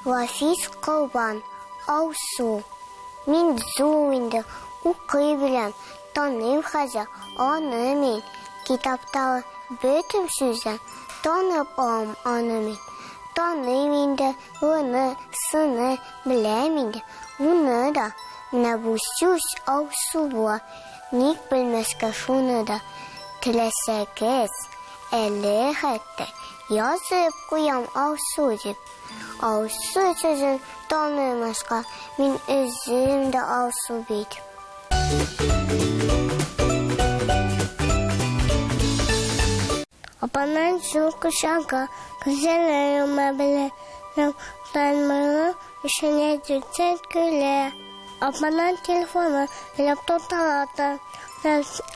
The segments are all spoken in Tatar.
Лафис Кылбан, Алсу. Мин зу инде, укый беләм, таныйм хәзер, аны мин. Китаптагы бөтен сүздән танып алам аны мин. Таныйм инде, уны, сыны беләм инде, уны да. Менә бу сүз Алсу була, ник белмәскә шуны да. Теләсәгез, әле хәтта язып куям Алсу дип. Алсу сүзен танымаска, мин үзем дә Алсу бит. Апанан шул кушага, күзәләр мәбеле, танмалы ишенә җитсәт көлә. Апанан телефоны, лаптоп талата,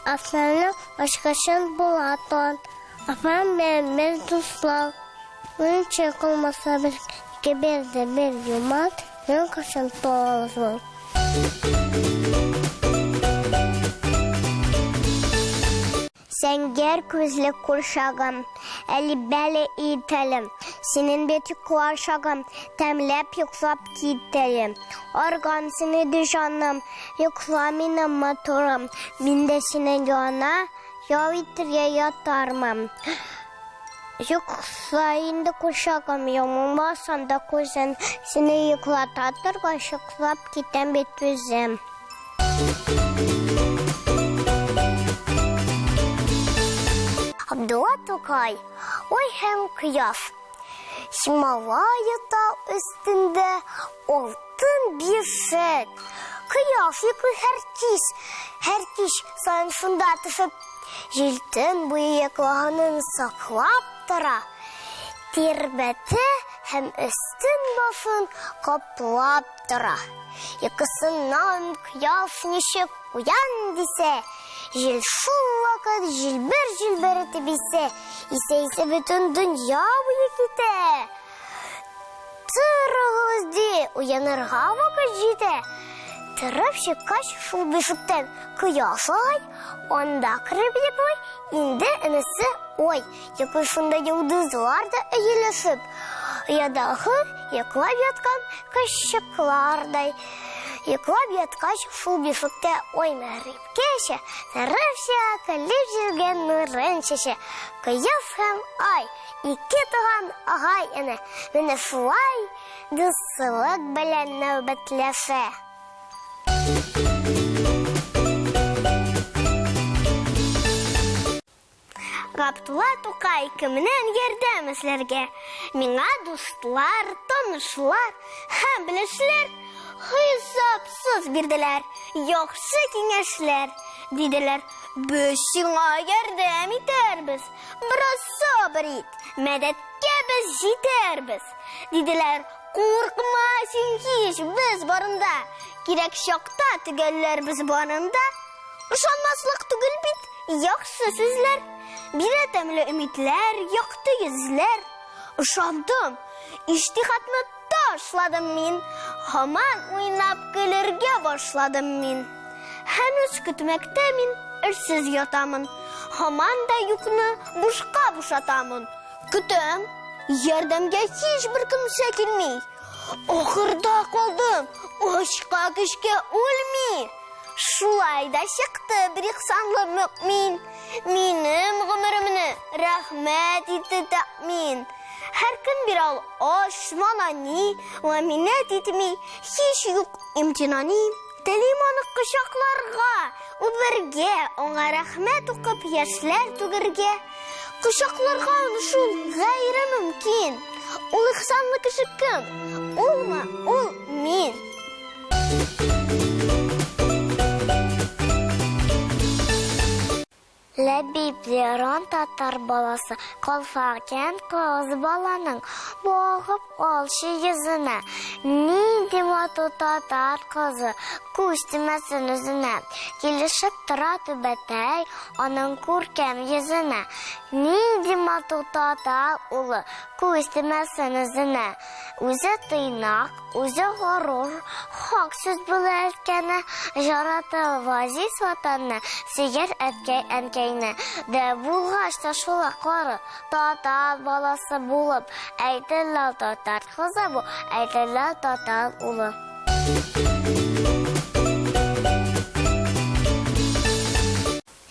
афнаны ашкашын булатан. Апан бер дуслар, үнчә калмаса бер кеберде бер юмат, мен кашын толы. Сәнгәр күзле куршагым, әлі-бәлі итәлем. Синең бет йоклашагым, тәмләп йоклап китәлем. Арган сине ди жаным, йокла минем моторым. Мин дә синең янына ял итәргә ятармын. Йокла инде куршагым, яманмасан да күзен. Сине йоклата торгач йоклап китәм бит үзем. Абдулла Тукай, ой һәм кыяф. Хималая тау өстендә алтын бишек. Кыяф йоклый һәр кич сайын шунда төшеп, җилтен буе йоклаганын саклап тора. Тирбәте һәм өстен башын каплап тора. Йокысыннан кыяф ничек уян дисә, җил шул вакыт җилбер итеп исә бөтен дөнья буе китә. Торыгыз ди, уянырга вакыт җитә. Торып чыккач шул бишектән кыяф агай, анда кереп йоклый, инде энесе ой, йоклый шунда йолдызлар да өелешеп. Ядагы йоклап яткан кашчыклардай. Йоклап яткач шул бишектә ой мәрипкәчә, торыпча көлеп җиргән нурын чәчә. Кыяф һәм ай, ике туган агай әнә, менә шулай дуслык белән нәүбәтләшә. Абдулла Тукай кемнән ярдәм эзләргә? Миңа дуслар, танышлар һәм белешләр хисапсыз бирделәр. Яхшы киңәшләр диделәр. Без сиңа ярдәм итәрбез. Бераз сабыр ит, мәдәткә без җитәрбез диделәр. Куркма син һич, без барында. Кирәк чакта төгәлләр без барында. Ышанмаслык түгел бит, яхшы сүзләр. Бирә тәмле өметләр, якты йөзләр. Ышандым, иҗтиһадны ташладым мин. Һаман уйнап көләргә башладым мин. Һәнүз көтмәктә мин ирсез ятамын. Һаман да юкны бушка бушатамын. Көтәм, ярдәмгә һич бер кемсә килми. Ахырда калдым, ачка кешкә үлми. Шулай да чыкты бер ихсанлы мөэмин. Минем гомеремне рәхмәт итте тәэмин. Һәр көн бир ал аш, манани, ва минәт итми, һич юк имтинани. Телим аны кочакларга, үбәргә, аңа рәхмәт укып яшьләр түгәргә. Кочакларга аны шул гайре мөмкин. Ул ихсанлы кеше кем? Улмы? Ул мин. Ләбиб Лерон татар баласы, калфакен кыз баланың, бағып алшы йөзенә. Нинди матур татар кызы, күз тимәсен үзенә. Килешеп тора түбәтәй, аның күркәм йөзенә. Нинди матур татар улы, күз тимәсен үзенә. Үзе тыйнак, үзе горур, хак сүз белә әйткәне, жаратып азиз ватанны, сөйер әткәй әнкәй икәйне. Дә булгач та шулаклары татар баласы булып, әйтелә татар кызы бу, әйтелә татар улы.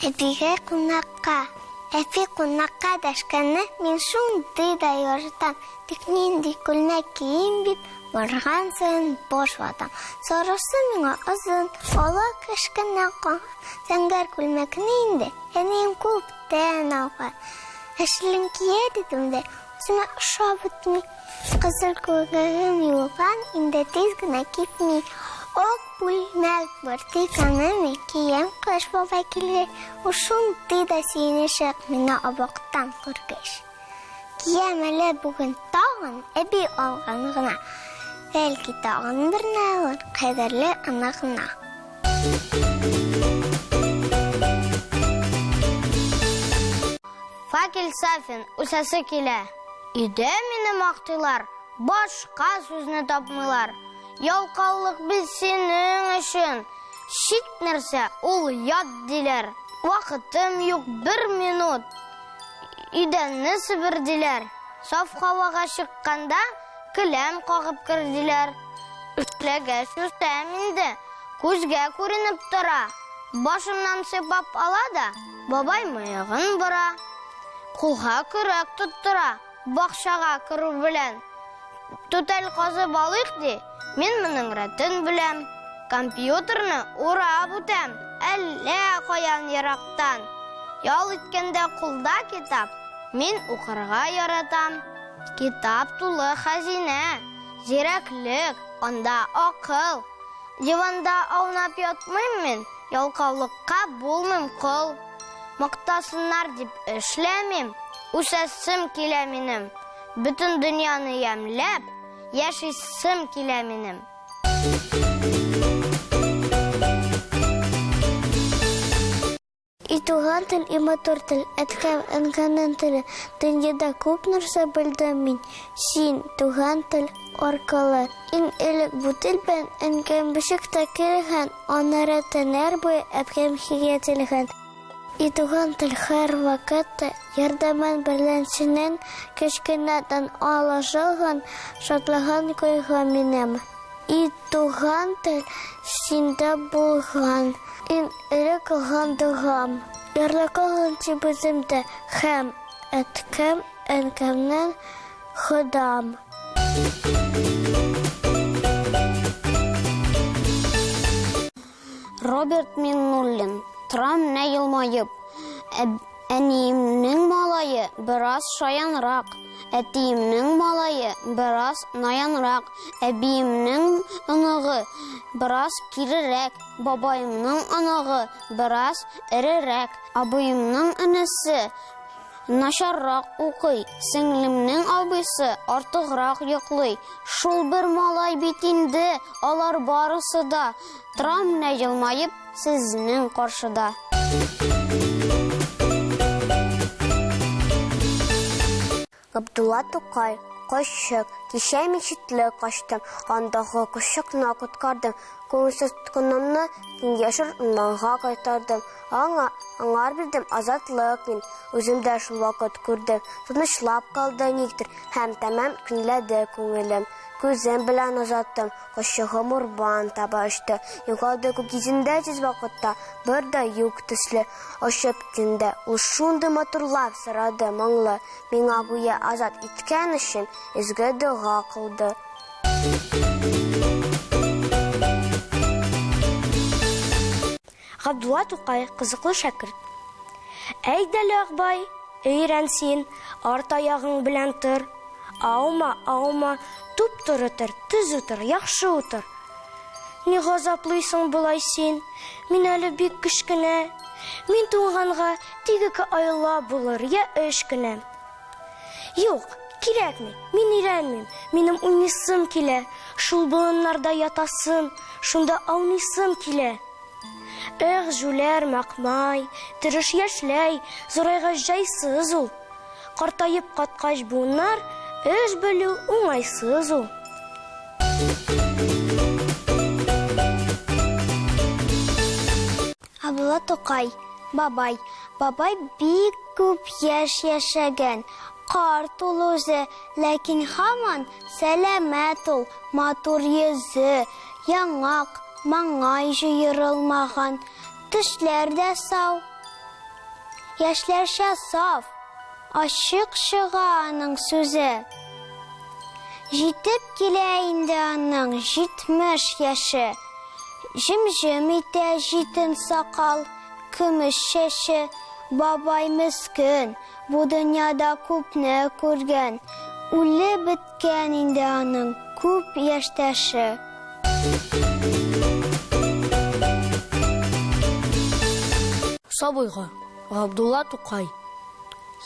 Әпигә кунакка. Әпи кунакка дәшкәнне мин шундый да яратам. Тик нинди күлмәк кием бит, барган саен бош ватам. Сорысы миңа озын, ала кешкәнне кан. Зәңгәр күлмәкне инде, әнием күптән алган. Әшлем кия дидем дә, үземә ошап бетми. Кызыл күлмәгем юлган, инде тиз генә китми. Ок күлмәк бар, тик аны киям кыш бабай килгәч. Шундый да сөенечек миңа абактан күргәч. Киям әле бүген тагын әби алган гына. Бәлки тагын берне алыр, кадерле ана гына. Факел Сафин үсәсе килә. Өйдә мине мактыйлар, башка сүзне тапмыйлар. Ялкаулык бит синең өчен, чит нәрсә ул ят диләр. Вакытым юк 1 минут. Өйдәнне себердиләр. Саф һавага чыкканда киләм кагып кердиләр. Үтләгә сүзтәм инде, күзгә күренеп тора. Башымнан сыйпап ала да, бабай мыегын бора. Кулга көрәк тоттыра, бакчага керү белән. Түтәл казып алыйк ди, мин моның рәтен беләм. Компьютерны урап үтәм, әллә каян ярактан. Ял иткәндә кулда китап, мин укырга яратам. Китап тулы хәзинә, зирәклек, анда акыл. Диванда аунап ятмыйм мин, ялкаулыкка булмыйм кол. Мактасыннар дип эшләмим, үсәсем килә минем. Бүтән дөньяны ямләп, яшисем килә минем. И туган тел, и матур тел, әткәм әнкәнең теле. Дөньяда күп нәрсә белдем мин, син туган тел аркылы. Иң элек бу тел белән әнкәм бишектә кергән, аны рәтенәр буе әпкәм хигәтелгән. И туган тел һәр вакытта ярдәмән берлән синең кечкенәдән алышылган, шатлаган койга минем. И туган тел синдә булган, ин элек алган догам. Ярлакаган тибеземдә һәм әткәм әнкәмнән ходам. Роберт Миннуллин. Торам менә елмаеп. Әниемнең малае бераз шаянрак, әтиемнең малае бераз наянрак, әбиемнең оныгы бераз кирерәк, бабаемның оныгы бераз эрерәк, абыемның энесе начаррак укый, сеңлемнең абыйсы артыграк йоклый. Шул бер малай бит инде, алар барысы да. Торам менә елмаеп сезнең каршыда. Габдулла Тукай, кошчык, кичә мин читле качтым, андагы кошчыкны коткардым, күңелсез тоткынымны киңәшер урманга кайтардым. Аңар бирдем азатлык мин, үземдә шул вакыт күрдем, тынычлап калды никтер, һәм тәмам көнләде күңелем. Күзем белән озаттым, кошчыгым урман таба очты. Югалды күк йөзендә тиз вакытта, бер дә юк төсле. Ошып көндә ул шундый матурлап сорады моңлы, миңа гүя азат иткән өчен изге дуга кылды. Габдулла Тукай, кызыклы шәкерт. Әйдәле Акбай, өйрән син, арт аягың белән тор. Аума, туп-тур утыр, түз утыр, яхшы утыр. Ни газаплыйсың булай син? Мин әле бик кечкенә. Мин туганга тик 2 айла булыр, я 3 кенә. Юк, кирәкми, мин өйрәнмим. Минем уйнысым килә. Шул болыннарда ятасым, шунда аунысым килә. Эх, жүләр макмай, тырыш яшьләй, зурайга җайсыз ул. Картаеп каткач буыннар, эш белү уңайсыз ул. Габдулла Тукай, Бабай бик күп яшәгән. Карт ул үзе, ләкин һаман сәламәт ул, матур йөзе, яңак, маңай җыерылмаган, тешләр дә сау. Яшьләрчә саф, ачык чыга аның сүзе. Җитеп килә инде аның 70 яше. Җем-җем итә җитен сакал, көмеш чәче. Бабай мескен, бу дөньяда күпне күргән. Үлеп беткән инде аның күп яшьтәше. Сабыйга, Габдулла Тукай.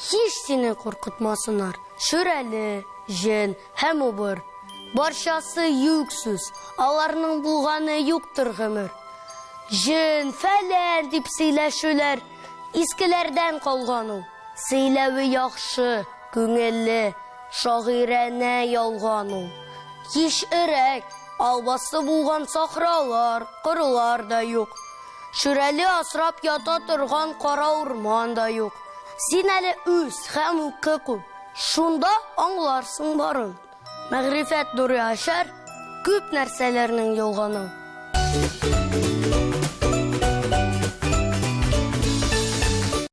Һич сине куркытмасыннар. Шүрәле, җен һәм убыр. Барчасы юксүз, аларның булганы юктыр гомер. Җен, фәлән дип сөйләшүләр искеләрдән калган ул. Сөйләве яхшы, күңелле, шагыйрәне ялган ул. Һич өрәк, албасы булган сахралар, кырлар да юк. Шүрәле асрап ята торган кара урман да юк. Син әле үз һәм укы күп, шунда аңларсың барын. Мәгърифәт нуры ачар күп нәрсәләрнең ялганын.